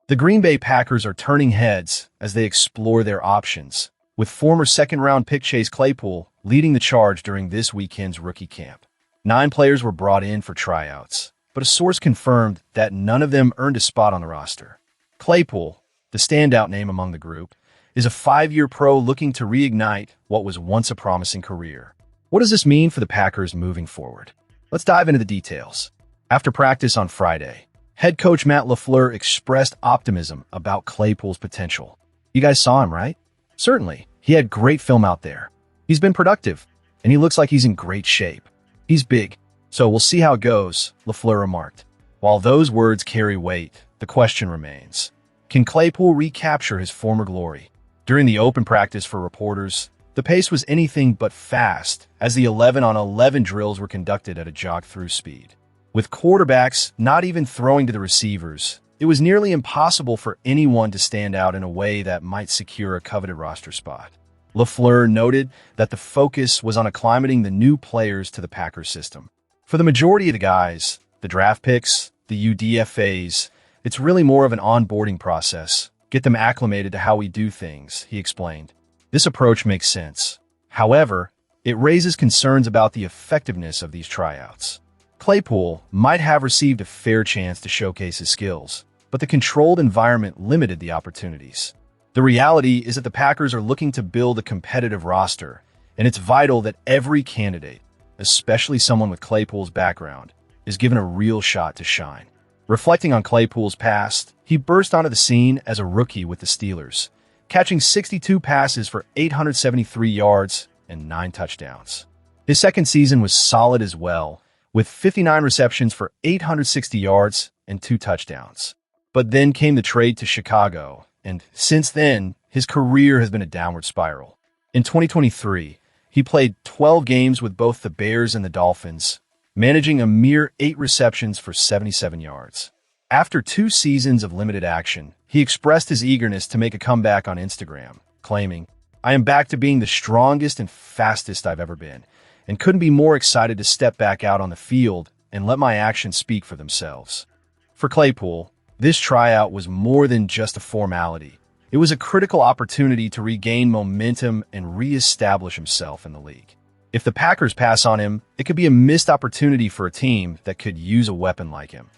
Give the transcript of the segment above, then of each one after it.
The Green Bay Packers are turning heads as they explore their options, with former second-round pick Chase Claypool leading the charge during this weekend's rookie camp. 9 players were brought in for tryouts, but a source confirmed that none of them earned a spot on the roster. Claypool, the standout name among the group, is a 5-year pro looking to reignite what was once a promising career. What does this mean for the Packers moving forward? Let's dive into the details. After practice on Friday, head coach Matt LaFleur expressed optimism about Claypool's potential. You guys saw him, right? Certainly. He had great film out there. He's been productive, and he looks like he's in great shape. He's big, so we'll see how it goes, LaFleur remarked. While those words carry weight, the question remains, can Claypool recapture his former glory? During the open practice for reporters, the pace was anything but fast as the 11-on-11 drills were conducted at a jog-through speed. With quarterbacks not even throwing to the receivers, it was nearly impossible for anyone to stand out in a way that might secure a coveted roster spot. LaFleur noted that the focus was on acclimating the new players to the Packers system. For the majority of the guys, the draft picks, the UDFAs, it's really more of an onboarding process. Get them acclimated to how we do things, he explained. This approach makes sense. However, it raises concerns about the effectiveness of these tryouts. Claypool might have received a fair chance to showcase his skills, but the controlled environment limited the opportunities. The reality is that the Packers are looking to build a competitive roster, and it's vital that every candidate, especially someone with Claypool's background, is given a real shot to shine. Reflecting on Claypool's past, he burst onto the scene as a rookie with the Steelers, catching 62 passes for 873 yards and 9 touchdowns. His second season was solid as well, with 59 receptions for 860 yards and 2 touchdowns. But then came the trade to Chicago, and since then, his career has been a downward spiral. In 2023, he played 12 games with both the Bears and the Dolphins, managing a mere 8 receptions for 77 yards. After 2 seasons of limited action, he expressed his eagerness to make a comeback on Instagram, claiming, "I am back to being the strongest and fastest I've ever been, and couldn't be more excited to step back out on the field and let my actions speak for themselves." For Claypool, this tryout was more than just a formality. It was a critical opportunity to regain momentum and reestablish himself in the league. If the Packers pass on him, it could be a missed opportunity for a team that could use a weapon like him,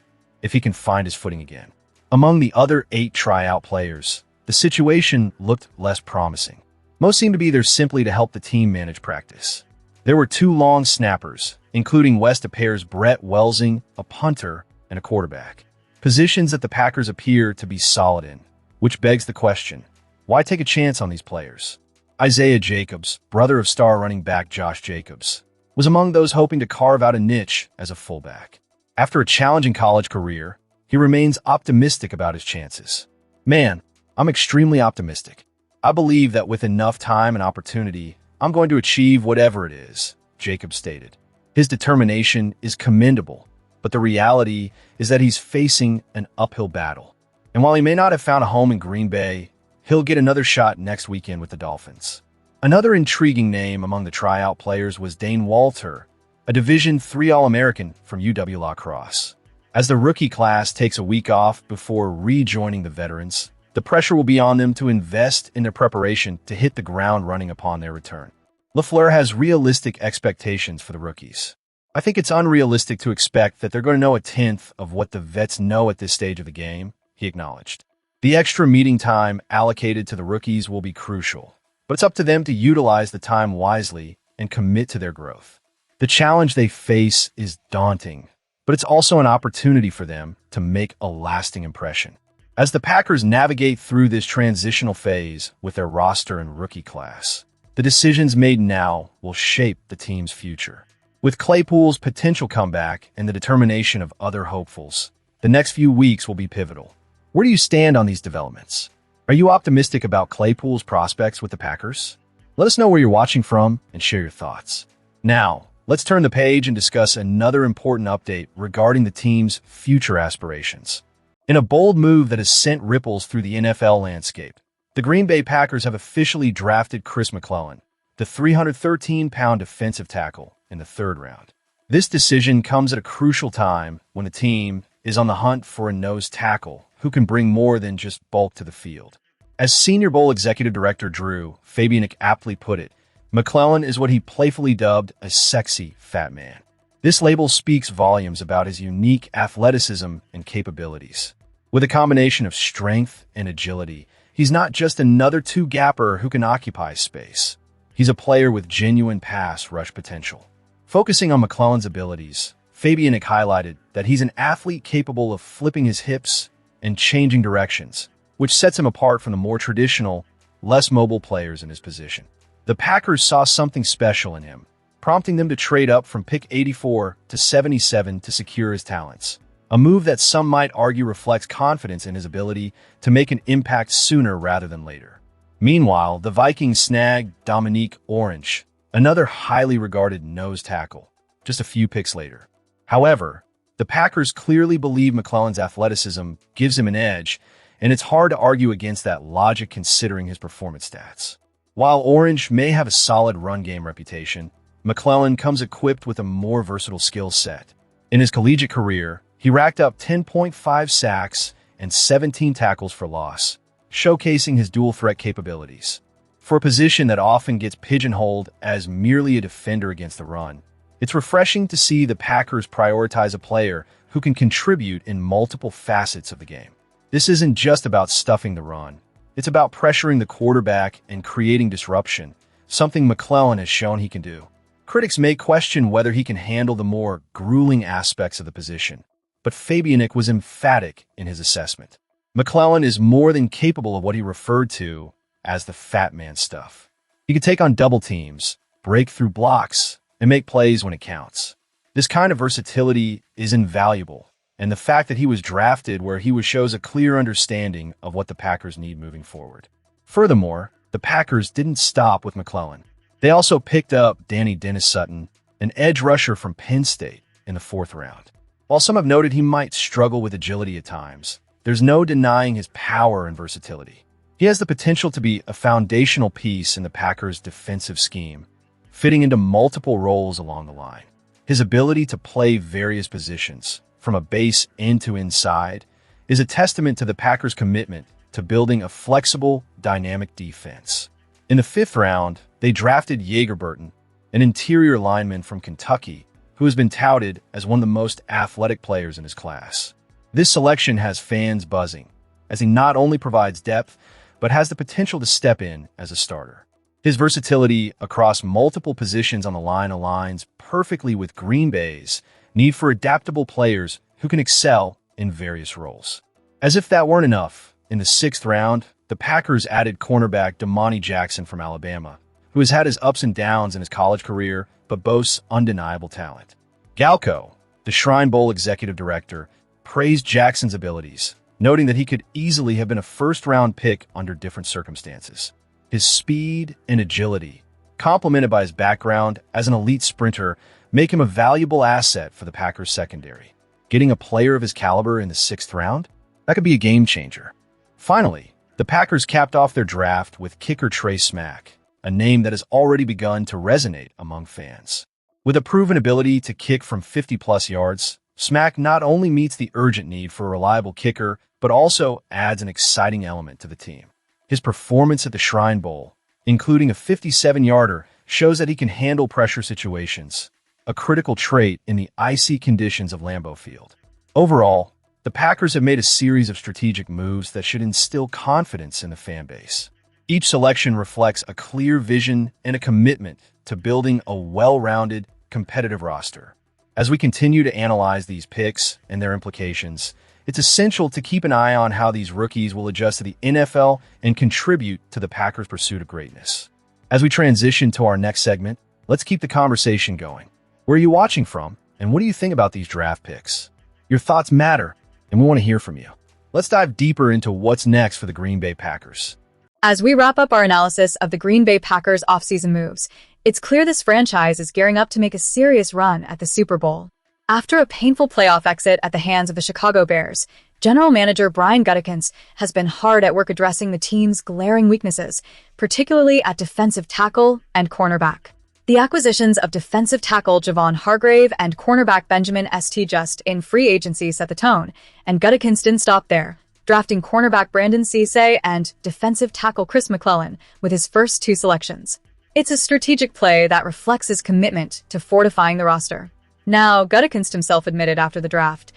if he can find his footing again. Among the other 8 tryout players, the situation looked less promising. Most seemed to be there simply to help the team manage practice. There were 2 long snappers, including West Pair's Brett Welsing, a punter, and a quarterback. Positions that the Packers appear to be solid in, which begs the question, why take a chance on these players? Isaiah Jacobs, brother of star running back Josh Jacobs, was among those hoping to carve out a niche as a fullback. After a challenging college career, he remains optimistic about his chances. "Man, I'm extremely optimistic. I believe that with enough time and opportunity, I'm going to achieve whatever it is," Jacobs stated. His determination is commendable, but the reality is that he's facing an uphill battle. And while he may not have found a home in Green Bay, he'll get another shot next weekend with the Dolphins. Another intriguing name among the tryout players was Dane Walter, a Division III All-American from UW-La Crosse. As the rookie class takes a week off before rejoining the veterans, the pressure will be on them to invest in their preparation to hit the ground running upon their return. LaFleur has realistic expectations for the rookies. "I think it's unrealistic to expect that they're going to know a tenth of what the vets know at this stage of the game," he acknowledged. "The extra meeting time allocated to the rookies will be crucial, but it's up to them to utilize the time wisely and commit to their growth. The challenge they face is daunting, but it's also an opportunity for them to make a lasting impression." As the Packers navigate through this transitional phase with their roster and rookie class, the decisions made now will shape the team's future. With Claypool's potential comeback and the determination of other hopefuls, the next few weeks will be pivotal. Where do you stand on these developments? Are you optimistic about Claypool's prospects with the Packers? Let us know where you're watching from and share your thoughts. Now, let's turn the page and discuss another important update regarding the team's future aspirations. In a bold move that has sent ripples through the NFL landscape, the Green Bay Packers have officially drafted Chris McClellan, the 313-pound defensive tackle, in the 3rd round. This decision comes at a crucial time when the team is on the hunt for a nose tackle who can bring more than just bulk to the field. As Senior Bowl Executive Director Drew Fabianic aptly put it, McClellan is what he playfully dubbed a sexy fat man. This label speaks volumes about his unique athleticism and capabilities. With a combination of strength and agility, he's not just another two-gapper who can occupy space. He's a player with genuine pass rush potential. Focusing on McClellan's abilities, Fabianic highlighted that he's an athlete capable of flipping his hips and changing directions, which sets him apart from the more traditional, less mobile players in his position. The Packers saw something special in him, prompting them to trade up from pick 84 to 77 to secure his talents, a move that some might argue reflects confidence in his ability to make an impact sooner rather than later. Meanwhile, the Vikings snagged Dominique Orange, another highly regarded nose tackle, just a few picks later. However, the Packers clearly believe McClellan's athleticism gives him an edge, and it's hard to argue against that logic considering his performance stats. While Orange may have a solid run game reputation, McClellan comes equipped with a more versatile skill set. In his collegiate career, he racked up 10.5 sacks and 17 tackles for loss, showcasing his dual-threat capabilities. For a position that often gets pigeonholed as merely a defender against the run, it's refreshing to see the Packers prioritize a player who can contribute in multiple facets of the game. This isn't just about stuffing the run. It's about pressuring the quarterback and creating disruption, something McClellan has shown he can do. Critics may question whether he can handle the more grueling aspects of the position, but Fabianic was emphatic in his assessment. McClellan is more than capable of what he referred to as the fat man stuff. He can take on double teams, break through blocks, and make plays when it counts. This kind of versatility is invaluable, and the fact that he was drafted where he was shows a clear understanding of what the Packers need moving forward. Furthermore, the Packers didn't stop with McClellan. They also picked up Danny Dennis-Sutton, an edge rusher from Penn State, in the 4th round. While some have noted he might struggle with agility at times, there's no denying his power and versatility. He has the potential to be a foundational piece in the Packers' defensive scheme, fitting into multiple roles along the line. His ability to play various positions, from a base end to inside, is a testament to the Packers' commitment to building a flexible, dynamic defense. In the 5th round, they drafted Yeager Burton, an interior lineman from Kentucky, who has been touted as one of the most athletic players in his class. This selection has fans buzzing, as he not only provides depth, but has the potential to step in as a starter. His versatility across multiple positions on the line aligns perfectly with Green Bay's need for adaptable players who can excel in various roles. As if that weren't enough, in the 6th round, the Packers added cornerback Damani Jackson from Alabama, who has had his ups and downs in his college career but boasts undeniable talent. Galko, the Shrine Bowl executive director, praised Jackson's abilities, noting that he could easily have been a first-round pick under different circumstances. His speed and agility, complemented by his background as an elite sprinter, make him a valuable asset for the Packers secondary. Getting a player of his caliber in the 6th round? That could be a game-changer. Finally, the Packers capped off their draft with kicker Trey Smack, a name that has already begun to resonate among fans. With a proven ability to kick from 50-plus yards, Smack not only meets the urgent need for a reliable kicker, but also adds an exciting element to the team. His performance at the Shrine Bowl, including a 57-yarder, shows that he can handle pressure situations, a critical trait in the icy conditions of Lambeau Field. Overall, the Packers have made a series of strategic moves that should instill confidence in the fan base. Each selection reflects a clear vision and a commitment to building a well-rounded, competitive roster. As we continue to analyze these picks and their implications, it's essential to keep an eye on how these rookies will adjust to the NFL and contribute to the Packers' pursuit of greatness. As we transition to our next segment, let's keep the conversation going. Where are you watching from, and what do you think about these draft picks? Your thoughts matter, and we want to hear from you. Let's dive deeper into what's next for the Green Bay Packers. As we wrap up our analysis of the Green Bay Packers offseason moves, it's clear this franchise is gearing up to make a serious run at the Super Bowl. After a painful playoff exit at the hands of the Chicago Bears, General Manager Brian Gutekunst has been hard at work addressing the team's glaring weaknesses, particularly at defensive tackle and cornerback. The acquisitions of defensive tackle Javon Hargrave and cornerback Benjamin St. Just in free agency set the tone, and Gutekunst didn't stop there. drafting cornerback Brandon Cisse and defensive tackle Chris McClellan with his first two selections. It's a strategic play that reflects his commitment to fortifying the roster. Now, Gutekunst himself admitted after the draft,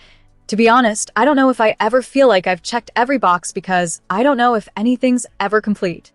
"To be honest, I don't know if I ever feel like I've checked every box because I don't know if anything's ever complete."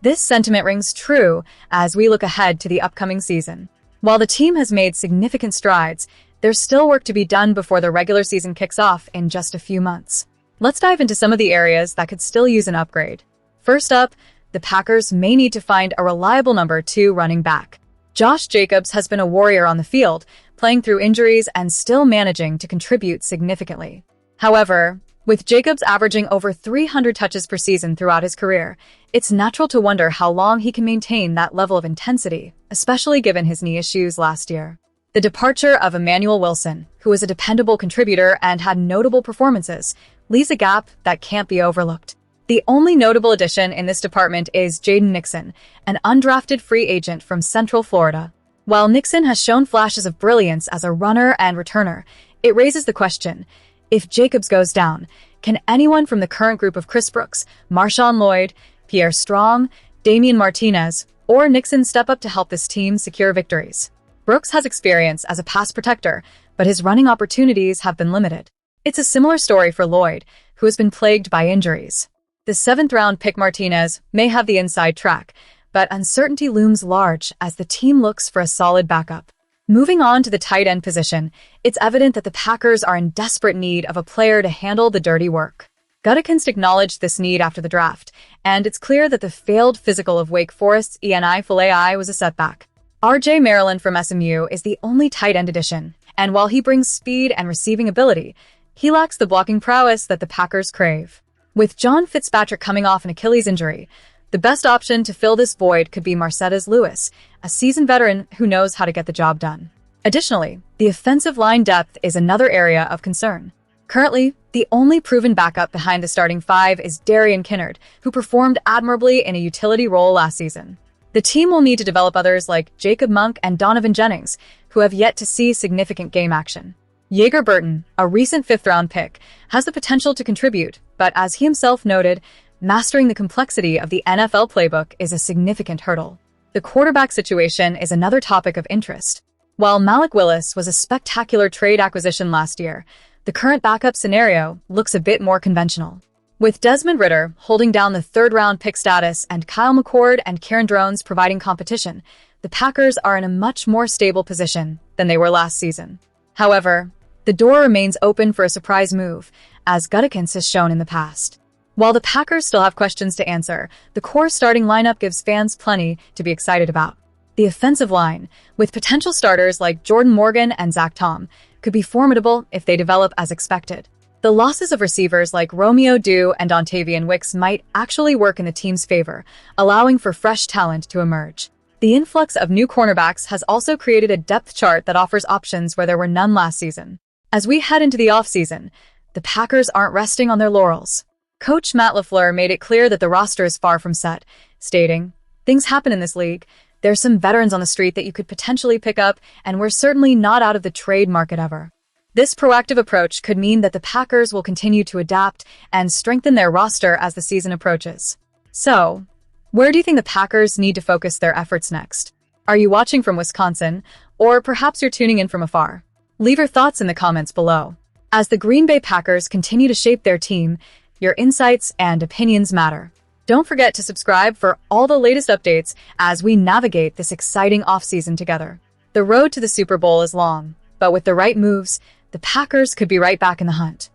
This sentiment rings true as we look ahead to the upcoming season. While the team has made significant strides, there's still work to be done before the regular season kicks off in just a few months. Let's dive into some of the areas that could still use an upgrade. First up, the Packers may need to find a reliable number 2 running back. Josh Jacobs has been a warrior on the field, playing through injuries and still managing to contribute significantly. However, with Jacobs averaging over 300 touches per season throughout his career, it's natural to wonder how long he can maintain that level of intensity, especially given his knee issues last year. The departure of Emmanuel Wilson, who was a dependable contributor and had notable performances, leaves a gap that can't be overlooked. The only notable addition in this department is Jaden Nixon, an undrafted free agent from Central Florida. While Nixon has shown flashes of brilliance as a runner and returner, it raises the question, if Jacobs goes down, can anyone from the current group of Chris Brooks, Marshawn Lloyd, Pierre Strong, Damian Martinez, or Nixon step up to help this team secure victories? Brooks has experience as a pass protector, but his running opportunities have been limited. It's a similar story for Lloyd, who has been plagued by injuries. The 7th-round pick Martinez may have the inside track, but uncertainty looms large as the team looks for a solid backup. Moving on to the tight end position, it's evident that the Packers are in desperate need of a player to handle the dirty work. Gutekunst acknowledged this need after the draft, and it's clear that the failed physical of Wake Forest's Eni Filai was a setback. RJ Maryland from SMU is the only tight end addition, and while he brings speed and receiving ability, he lacks the blocking prowess that the Packers crave. With John Fitzpatrick coming off an Achilles injury, the best option to fill this void could be Marcedes Lewis, a seasoned veteran who knows how to get the job done. Additionally, the offensive line depth is another area of concern. Currently, the only proven backup behind the starting 5 is Darian Kinnard, who performed admirably in a utility role last season. The team will need to develop others like Jacob Monk and Donovan Jennings, who have yet to see significant game action. Yeager Burton, a recent 5th-round pick, has the potential to contribute, but as he himself noted, mastering the complexity of the NFL playbook is a significant hurdle. The quarterback situation is another topic of interest. While Malik Willis was a spectacular trade acquisition last year, the current backup scenario looks a bit more conventional. With Desmond Ridder holding down the 3rd-round pick status and Kyle McCord and Karen Drones providing competition, the Packers are in a much more stable position than they were last season. However, the door remains open for a surprise move, as Gutekunst has shown in the past. While the Packers still have questions to answer, the core starting lineup gives fans plenty to be excited about. The offensive line, with potential starters like Jordan Morgan and Zach Tom, could be formidable if they develop as expected. The losses of receivers like Romeo Dew and Dontavian Wicks might actually work in the team's favor, allowing for fresh talent to emerge. The influx of new cornerbacks has also created a depth chart that offers options where there were none last season. As we head into the offseason, the Packers aren't resting on their laurels. Coach Matt LaFleur made it clear that the roster is far from set, stating, "Things happen in this league. There's some veterans on the street that you could potentially pick up, and we're certainly not out of the trade market ever." This proactive approach could mean that the Packers will continue to adapt and strengthen their roster as the season approaches. So, where do you think the Packers need to focus their efforts next? Are you watching from Wisconsin, or perhaps you're tuning in from afar? Leave your thoughts in the comments below. As the Green Bay Packers continue to shape their team, your insights and opinions matter. Don't forget to subscribe for all the latest updates as we navigate this exciting offseason together. The road to the Super Bowl is long, but with the right moves, the Packers could be right back in the hunt.